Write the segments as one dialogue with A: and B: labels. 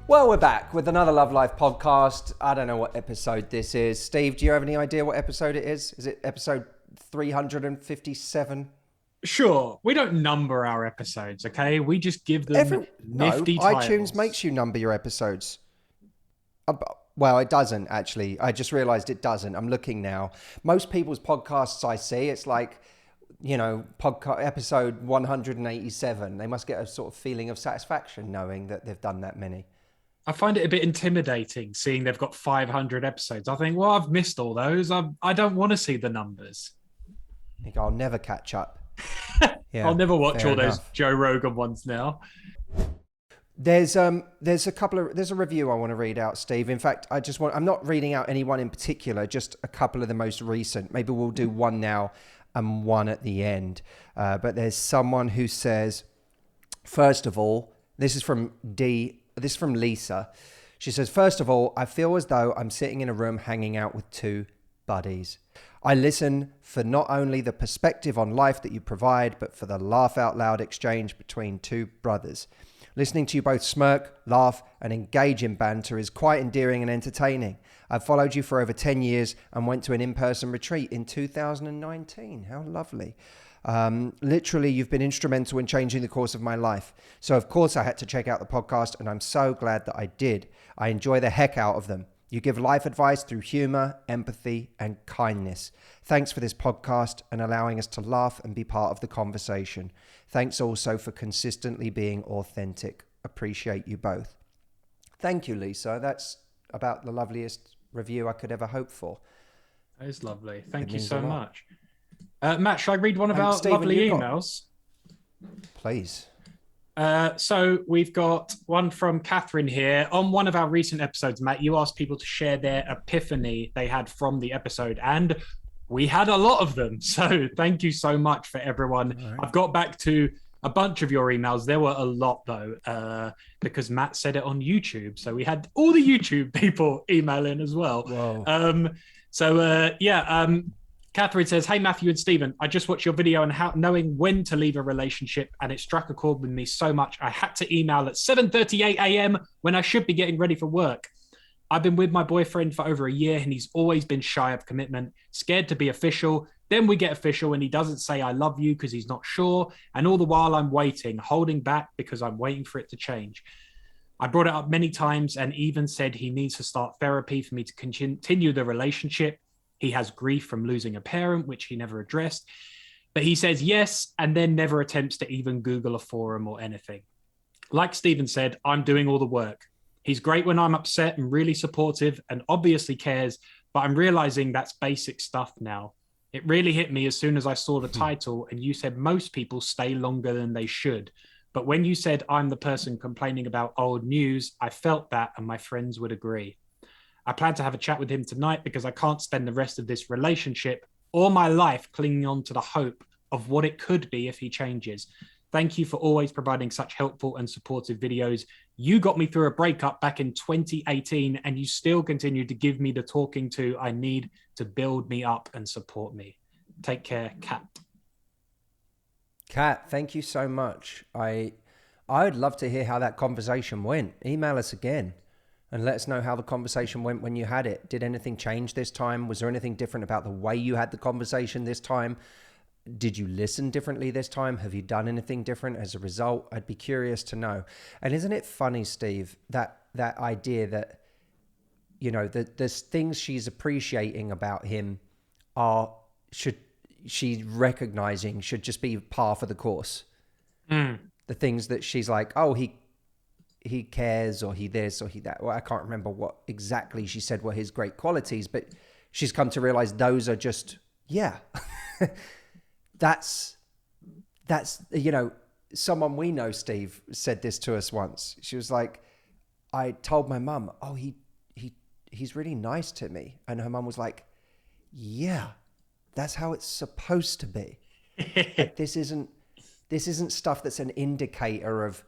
A: Well, we're back with another Love Life podcast. I don't know what episode this is. Steve, do you have any idea what episode it is? Is it episode 357?
B: Sure, we don't number our episodes, okay? We just give them nifty titles.
A: iTunes makes you number your episodes. Well, it doesn't actually. I just realized it doesn't. I'm looking now. Most people's podcasts I see, it's like, podcast episode 187. They must get a sort of feeling of satisfaction knowing that they've done that many.
B: I find it a bit intimidating seeing they've got 500 episodes. I think, well, I've missed all those. I don't want to see the numbers.
A: I think I'll never catch up. Yeah,
B: I'll never watch all
A: enough.
B: those Joe Rogan ones now.
A: There's a review I want to read out, Steve. In fact, I'm not reading out any one in particular, just a couple of the most recent. Maybe we'll do one now and one at the end. But there's someone who says, first of all, this is from Lisa. She says, first of all, I feel as though I'm sitting in a room hanging out with two buddies. I listen for not only the perspective on life that you provide, but for the laugh out loud exchange between two brothers. Listening to you both smirk, laugh, and engage in banter is quite endearing and entertaining. I've followed you for over 10 years and went to an in-person retreat in 2019. How lovely. Literally, you've been instrumental in changing the course of my life. So, of course, I had to check out the podcast, and I'm so glad that I did. I enjoy the heck out of them. You give life advice through humor, empathy, and kindness. Thanks for this podcast and allowing us to laugh and be part of the conversation. Thanks also for consistently being authentic. Appreciate you both. Thank you, Lisa. That's about the loveliest review I could ever hope for.
B: That is lovely. Thank you so much. Matt, shall I read one of our
A: Stephen,
B: lovely emails?
A: Please.
B: So we've got one from Catherine here. On one of our recent episodes, Matt, you asked people to share their epiphany they had from the episode, and we had a lot of them. So thank you so much for everyone. Right. I've got back to a bunch of your emails. There were a lot, though, because Matt said it on YouTube. So we had all the YouTube people email in as well.
A: Whoa.
B: Catherine says, hey, Matthew and Stephen, I just watched your video on how knowing when to leave a relationship, and it struck a chord with me so much I had to email at 7:38 a.m. when I should be getting ready for work. I've been with my boyfriend for over a year, and he's always been shy of commitment, scared to be official. Then we get official, and he doesn't say I love you because he's not sure. And all the while I'm waiting, holding back because I'm waiting for it to change. I brought it up many times and even said he needs to start therapy for me to continue the relationship. He has grief from losing a parent, which he never addressed. But he says yes, and then never attempts to even Google a forum or anything. Like Stephen said, I'm doing all the work. He's great when I'm upset and really supportive and obviously cares, but I'm realizing that's basic stuff now. It really hit me as soon as I saw the title and you said most people stay longer than they should. But when you said I'm the person complaining about old news, I felt that, and my friends would agree. I plan to have a chat with him tonight because I can't spend the rest of this relationship or my life clinging on to the hope of what it could be if he changes. Thank you for always providing such helpful and supportive videos. You got me through a breakup back in 2018, and you still continue to give me the talking to I need to build me up and support me. Take care, Kat.
A: Kat, thank you so much. I'd love to hear how that conversation went. Email us again and let us know how the conversation went when you had it. Did anything change this time? Was there anything different about the way you had the conversation this time? Did you listen differently this time? Have you done anything different as a result? I'd be curious to know. And isn't it funny, Steve, that idea that, there's things she's appreciating about him she's recognizing should just be par for the course. The things that she's like, oh, he cares, or he this, or he that. Well, I can't remember what exactly she said were his great qualities, but she's come to realize those are just, that's, someone we know, Steve, said this to us once. She was like, I told my mum, oh, he's really nice to me. And her mum was like, yeah, that's how it's supposed to be. But this isn't stuff that's an indicator of,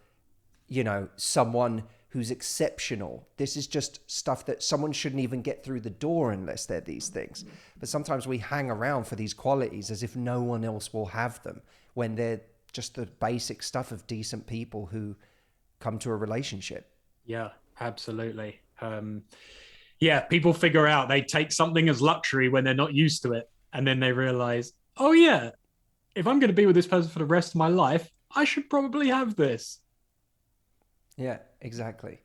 A: someone who's exceptional. This is just stuff that someone shouldn't even get through the door unless they're these things. But sometimes we hang around for these qualities as if no one else will have them, when they're just the basic stuff of decent people who come to a relationship.
B: Yeah, Absolutely. Yeah, people figure out they take something as luxury when they're not used to it. And then they realize, oh, yeah, if I'm going to be with this person for the rest of my life, I should probably have this.
A: Yeah, exactly.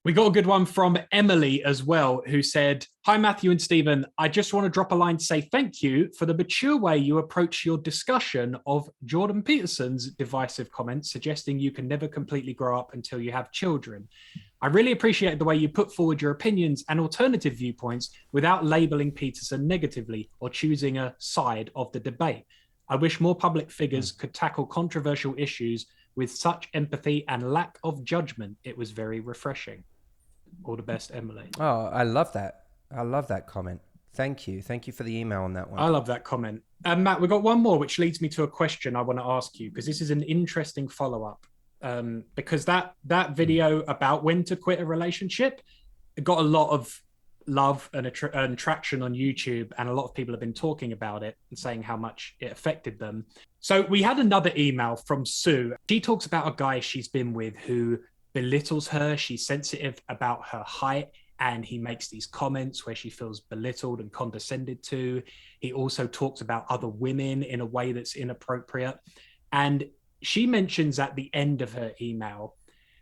B: We got a good one from Emily as well, who said, "Hi, Matthew and Stephen. I just want to drop a line to say thank you for the mature way you approach your discussion of Jordan Peterson's divisive comments, suggesting you can never completely grow up until you have children. I really appreciate the way you put forward your opinions and alternative viewpoints without labeling Peterson negatively or choosing a side of the debate. I wish more public figures could tackle controversial issues with such empathy and lack of judgment. It was very refreshing. All the best, Emily."
A: Oh, I love that. I love that comment. Thank you. Thank you for the email on that one.
B: I love that comment. And Matt, we've got one more, which leads me to a question I want to ask you, because this is an interesting follow-up. Because that video about when to quit a relationship, it got a lot of love and traction on YouTube, and a lot of people have been talking about it and saying how much it affected them. So we had another email from Sue. She talks about a guy she's been with who belittles her. She's sensitive about her height, and he makes these comments where she feels belittled and condescended to. He also talks about other women in a way that's inappropriate. And she mentions at the end of her email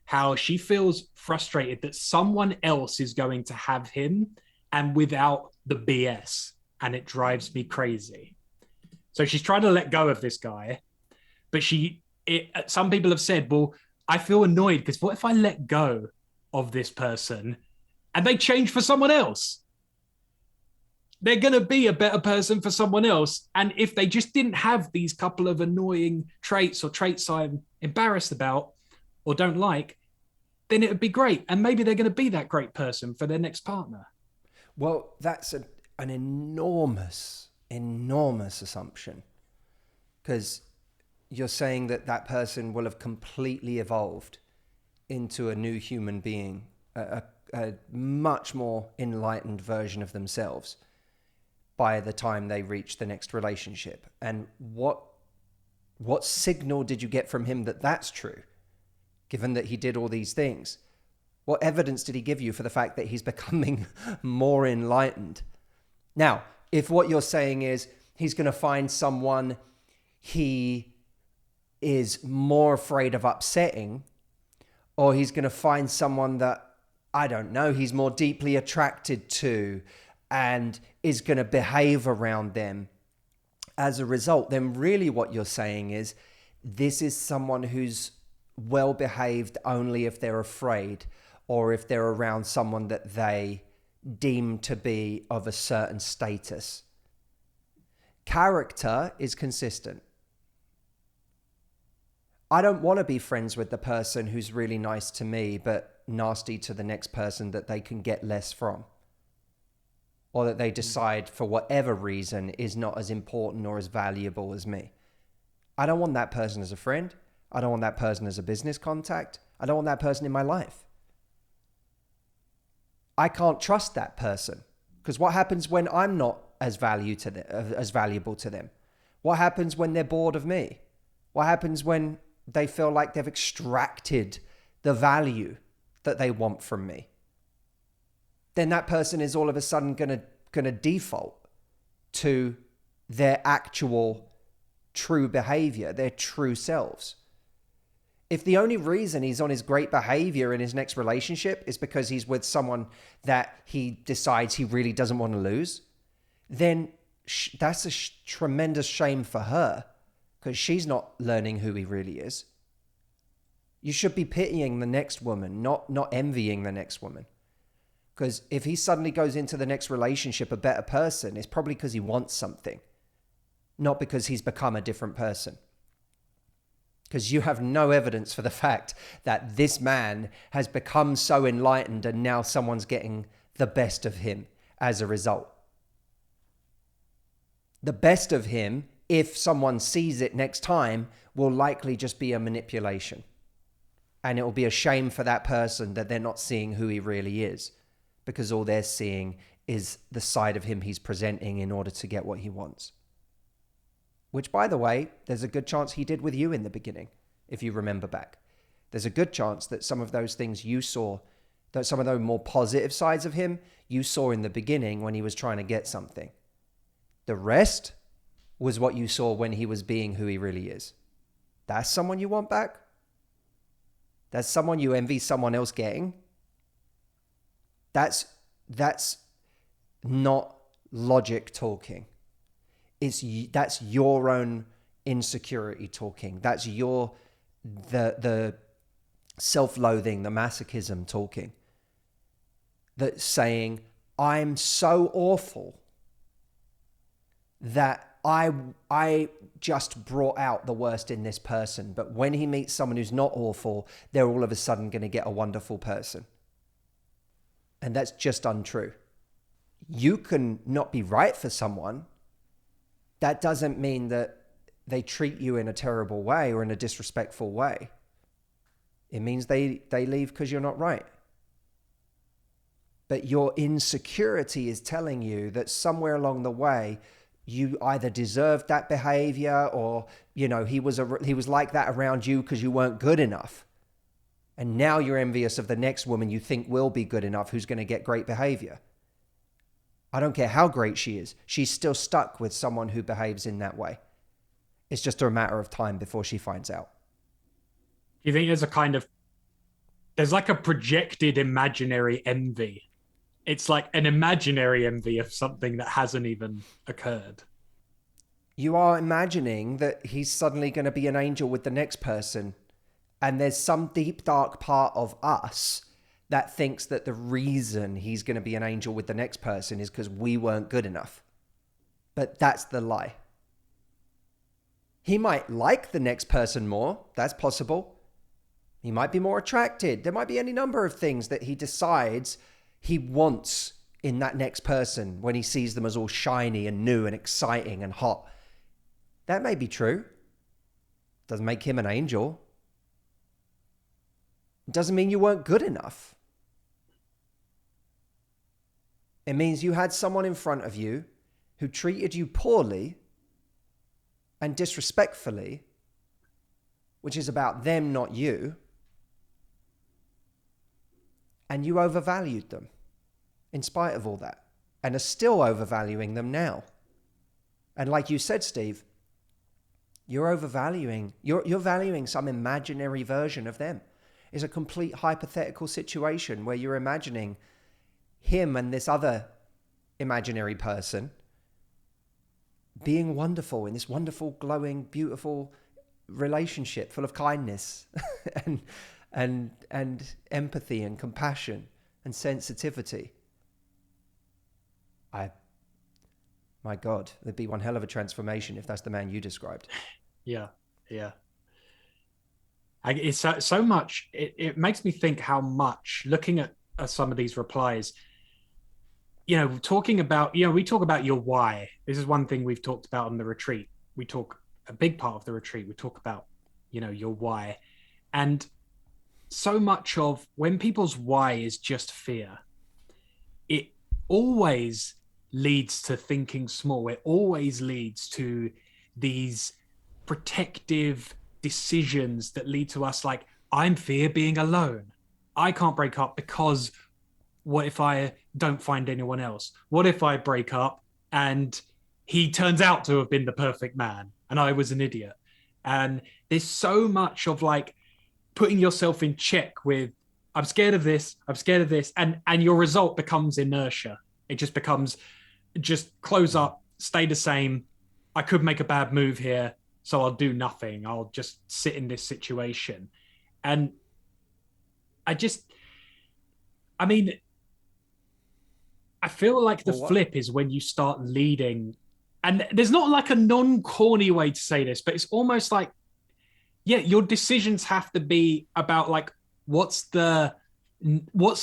B: how she feels frustrated that someone else is going to have him and without the BS. And it drives me crazy. So she's trying to let go of this guy, but some people have said, well, I feel annoyed because what if I let go of this person and they change for someone else? They're going to be a better person for someone else. And if they just didn't have these couple of annoying traits or traits I'm embarrassed about or don't like, then it would be great. And maybe they're going to be that great person for their next partner.
A: Well, that's an enormous assumption, because you're saying that person will have completely evolved into a new human being, a much more enlightened version of themselves by the time they reach the next relationship. And what signal did you get from him that that's true, given that he did all these things? What evidence did he give you for the fact that he's becoming more enlightened? Now, if what you're saying is he's going to find someone he is more afraid of upsetting, or he's going to find someone that, I don't know, he's more deeply attracted to and is going to behave around them as a result, then really what you're saying is this is someone who's well behaved only if they're afraid, or if they're around someone that they deem to be of a certain status. Character is consistent. I don't want to be friends with the person who's really nice to me but nasty to the next person that they can get less from, or that they decide for whatever reason is not as important or as valuable as me. I don't want that person as a friend. I don't want that person as a business contact. I don't want that person in my life. I can't trust that person, because what happens when I'm not as valuable to them? What happens when they're bored of me? What happens when they feel like they've extracted the value that they want from me? Then that person is all of a sudden gonna default to their actual true behavior, their true selves. If the only reason he's on his great behavior in his next relationship is because he's with someone that he decides he really doesn't want to lose, then that's a tremendous shame for her, because she's not learning who he really is. You should be pitying the next woman, not envying the next woman. Because if he suddenly goes into the next relationship a better person, it's probably because he wants something, not because he's become a different person. Because you have no evidence for the fact that this man has become so enlightened and now someone's getting the best of him as a result. The best of him, if someone sees it next time, will likely just be a manipulation. And it will be a shame for that person that they're not seeing who he really is, because all they're seeing is the side of him he's presenting in order to get what he wants. Which, by the way, there's a good chance he did with you in the beginning, if you remember back. There's a good chance that some of those things you saw some of the more positive sides of him, you saw in the beginning when he was trying to get something. The rest was what you saw when he was being who he really is. That's someone you want back? That's someone you envy someone else getting? That's not logic talking. That's your own insecurity talking. That's the self-loathing, the masochism talking. That's saying, I'm so awful that I just brought out the worst in this person. But when he meets someone who's not awful, they're all of a sudden going to get a wonderful person. And that's just untrue. You can not be right for someone. That doesn't mean that they treat you in a terrible way or in a disrespectful way. It means they leave because you're not right. But your insecurity is telling you that somewhere along the way, you either deserved that behavior or, he was like that around you because you weren't good enough. And now you're envious of the next woman you think will be good enough who's going to get great behavior. I don't care how great she is. She's still stuck with someone who behaves in that way. It's just a matter of time before she finds out.
B: You think there's like a projected imaginary envy. It's like an imaginary envy of something that hasn't even occurred.
A: You are imagining that he's suddenly going to be an angel with the next person. And there's some deep, dark part of us that thinks that the reason he's going to be an angel with the next person is because we weren't good enough. But that's the lie. He might like the next person more. That's possible. He might be more attracted. There might be any number of things that he decides he wants in that next person when he sees them as all shiny and new and exciting and hot. That may be true. Doesn't make him an angel. It doesn't mean you weren't good enough. It means you had someone in front of you who treated you poorly and disrespectfully, which is about them, not you. And you overvalued them in spite of all that and are still overvaluing them now. And like you said, Steve, you're valuing some imaginary version of them. It's a complete hypothetical situation where you're imagining him and this other imaginary person being wonderful in this wonderful, glowing, beautiful relationship full of kindness and empathy and compassion and sensitivity. My God, there'd be one hell of a transformation if that's the man you described.
B: Yeah. It's so much. It makes me think how much, looking at some of these replies, talking about, we talk about your why. This is one thing we've talked about on the retreat. A big part of the retreat, we talk about, your why. And so much of when people's why is just fear, it always leads to thinking small. It always leads to these protective decisions that lead to us like, I'm fear being alone. I can't break up because what if I don't find anyone else? What if I break up and he turns out to have been the perfect man and I was an idiot? And there's so much of like putting yourself in check with, I'm scared of this, and your result becomes inertia. It just becomes, just close up, stay the same. I could make a bad move here, so I'll do nothing. I'll just sit in this situation. And I feel like the flip is when you start leading, and there's not like a non-corny way to say this, but it's almost like, your decisions have to be about like, what's the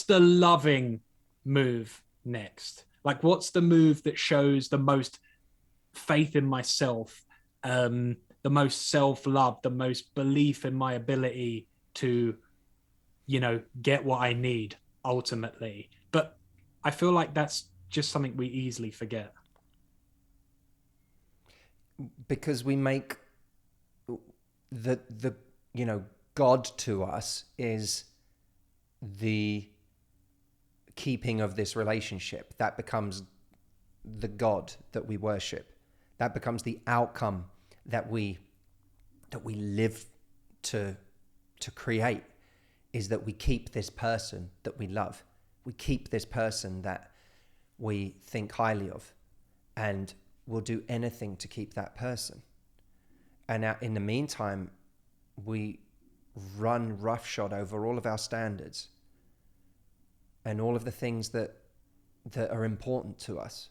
B: loving move next? Like, what's the move that shows the most faith in myself, the most self-love, the most belief in my ability to, get what I need ultimately. But I feel like that's just something we easily forget.
A: Because we make the God to us is the keeping of this relationship. That becomes the God that we worship. That becomes the outcome that we live to create, is that we keep this person that we love. We keep this person that we think highly of, and we'll do anything to keep that person. And in the meantime, we run roughshod over all of our standards and all of the things that are important to us,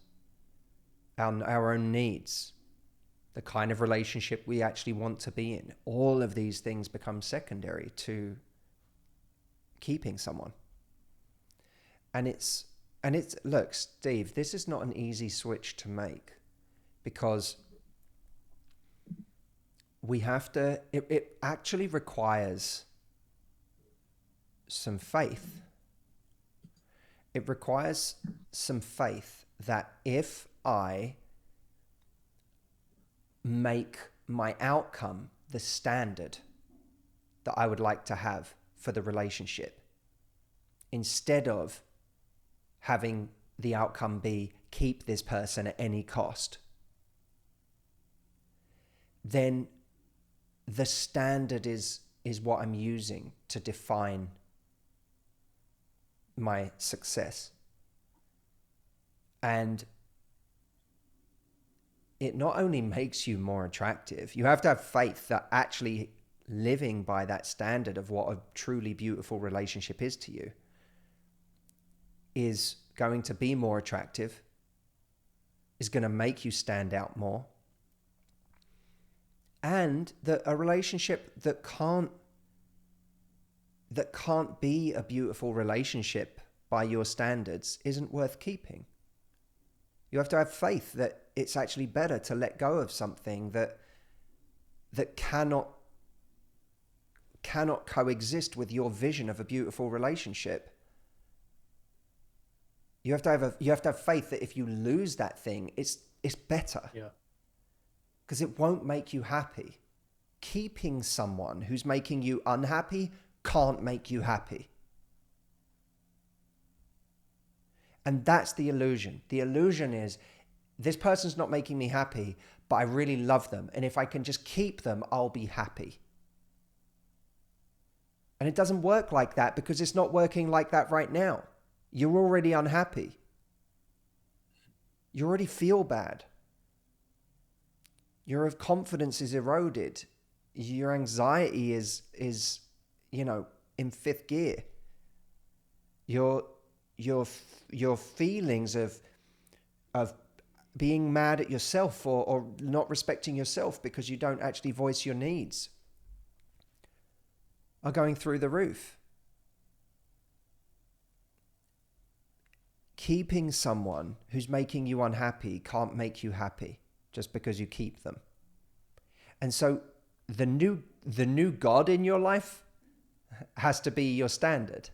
A: our own needs, the kind of relationship we actually want to be in. All of these things become secondary to keeping someone. And it's look, Steve, this is not an easy switch to make, because we have to, it actually requires some faith. It requires some faith that if I make my outcome the standard that I would like to have for the relationship, instead of having the outcome be keep this person at any cost, then the standard is what I'm using to define my success. And it not only makes you more attractive, you have to have faith that actually living by that standard of what a truly beautiful relationship is to you is going to be more attractive, is going to make you stand out more. And that a relationship that can't be a beautiful relationship by your standards isn't worth keeping. You have to have faith that it's actually better to let go of something that cannot coexist with your vision of a beautiful relationship. You have to have faith that if you lose that thing, it's better.
B: Yeah.
A: Because it won't make you happy. Keeping someone who's making you unhappy can't make you happy. And that's the illusion. The illusion is, this person's not making me happy, but I really love them. And if I can just keep them, I'll be happy. And it doesn't work like that, because it's not working like that right now. You're already unhappy. You already feel bad. Your confidence is eroded. Your anxiety is in fifth gear. Your feelings of being mad at yourself or not respecting yourself because you don't actually voice your needs are going through the roof. Keeping someone who's making you unhappy can't make you happy just because you keep them. And so the new God in your life has to be your standard.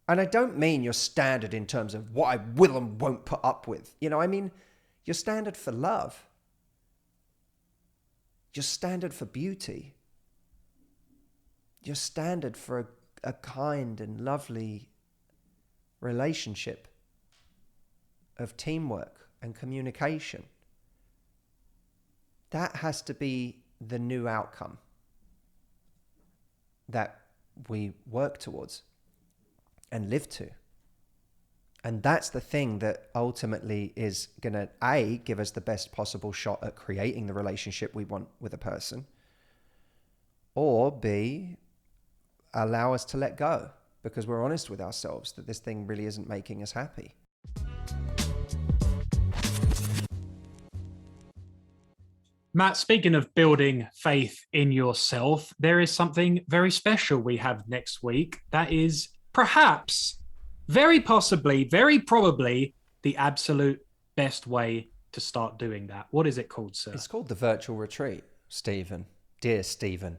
A: And I don't mean your standard in terms of what I will and won't put up with. I mean your standard for love. Your standard for beauty. Your standard for a kind and lovely relationship of teamwork and communication. That has to be the new outcome that we work towards and live to. And that's the thing that ultimately is going to, A, give us the best possible shot at creating the relationship we want with a person, or B, allow us to let go because we're honest with ourselves that this thing really isn't making us happy.
B: Matt, speaking of building faith in yourself, there is something very special we have next week. That is perhaps, very possibly, very probably the absolute best way to start doing that. What is it called, sir?
A: It's called the virtual retreat, Stephen. Dear Stephen.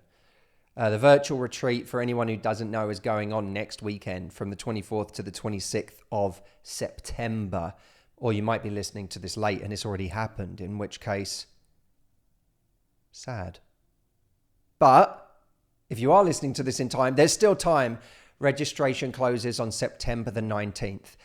A: The virtual retreat, for anyone who doesn't know, is going on next weekend from the 24th to the 26th of September. Or you might be listening to this late and it's already happened, in which case, sad. But if you are listening to this in time, there's still time Registration closes on September the 19th.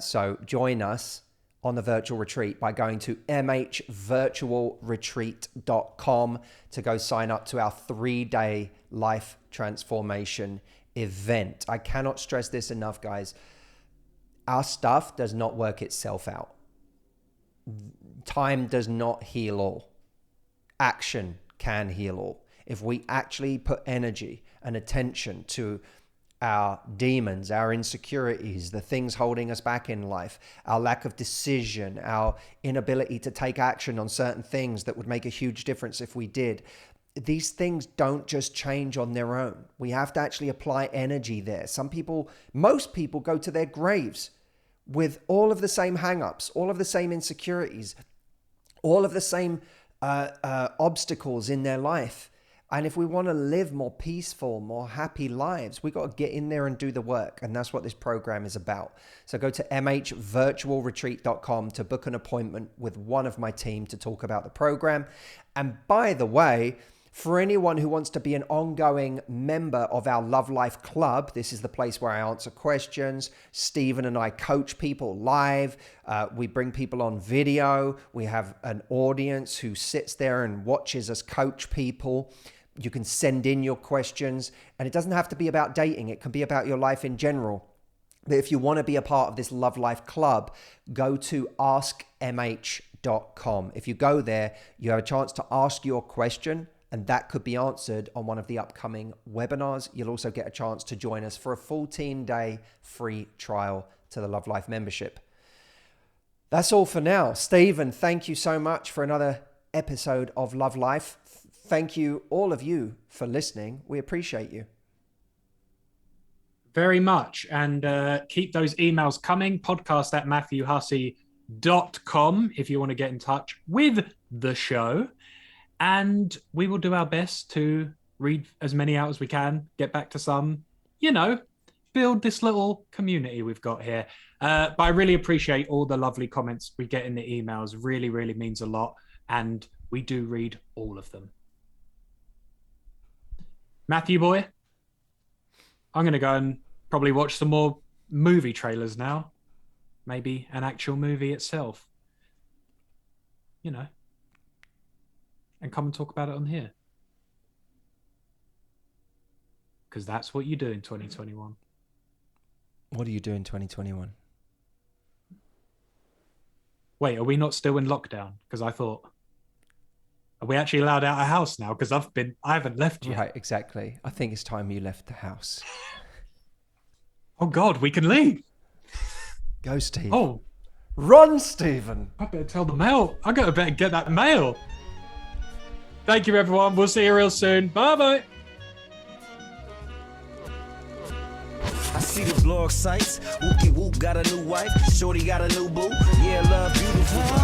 A: So join us on the virtual retreat by going to mhvirtualretreat.com to go sign up to our 3-day life transformation event. I cannot stress this enough, guys. Our stuff does not work itself out. Time does not heal all. Action can heal all. If we actually put energy and attention to our demons, our insecurities, the things holding us back in life, our lack of decision, our inability to take action on certain things that would make a huge difference if we did. These things don't just change on their own. We have to actually apply energy there. Most people go to their graves with all of the same hang-ups, all of the same insecurities, all of the same obstacles in their life. And if we want to live more peaceful, more happy lives, we've got to get in there and do the work. And that's what this program is about. So go to mhvirtualretreat.com to book an appointment with one of my team to talk about the program. And by the way, for anyone who wants to be an ongoing member of our Love Life Club, this is the place where I answer questions. Stephen and I coach people live. We bring people on video. We have an audience who sits there and watches us coach people. You can send in your questions, and it doesn't have to be about dating. It can be about your life in general. But if you want to be a part of this Love Life Club, go to askmh.com. If you go there, you have a chance to ask your question, and that could be answered on one of the upcoming webinars. You'll also get a chance to join us for a 14-day free trial to the Love Life membership. That's all for now. Stephen, thank you so much for another episode of Love Life. Thank you, all of you, for listening. We appreciate you.
B: Very much. And keep those emails coming. podcast@matthewhussey.com if you want to get in touch with the show. And we will do our best to read as many out as we can, get back to some, build this little community we've got here. But I really appreciate all the lovely comments we get in the emails. Really, really means a lot. And we do read all of them. Matthew boy, I'm going to go and probably watch some more movie trailers now. Maybe an actual movie itself. And come and talk about it on here. Because that's what you do in 2021.
A: What do you do in 2021?
B: Wait, are we not still in lockdown? Because I thought, are we actually allowed out of house now? Because I haven't left yet.
A: Right, exactly. I think it's time you left the house.
B: Oh God, we can leave.
A: Go, Steve.
B: Oh,
A: run, Stephen.
B: I better tell the mail. I better get that mail. Thank you, everyone. We'll see you real soon. Bye-bye.
C: I see the blog sites. Whoopie whoop got a new wife. Shorty got a new boo. Yeah, love beautiful.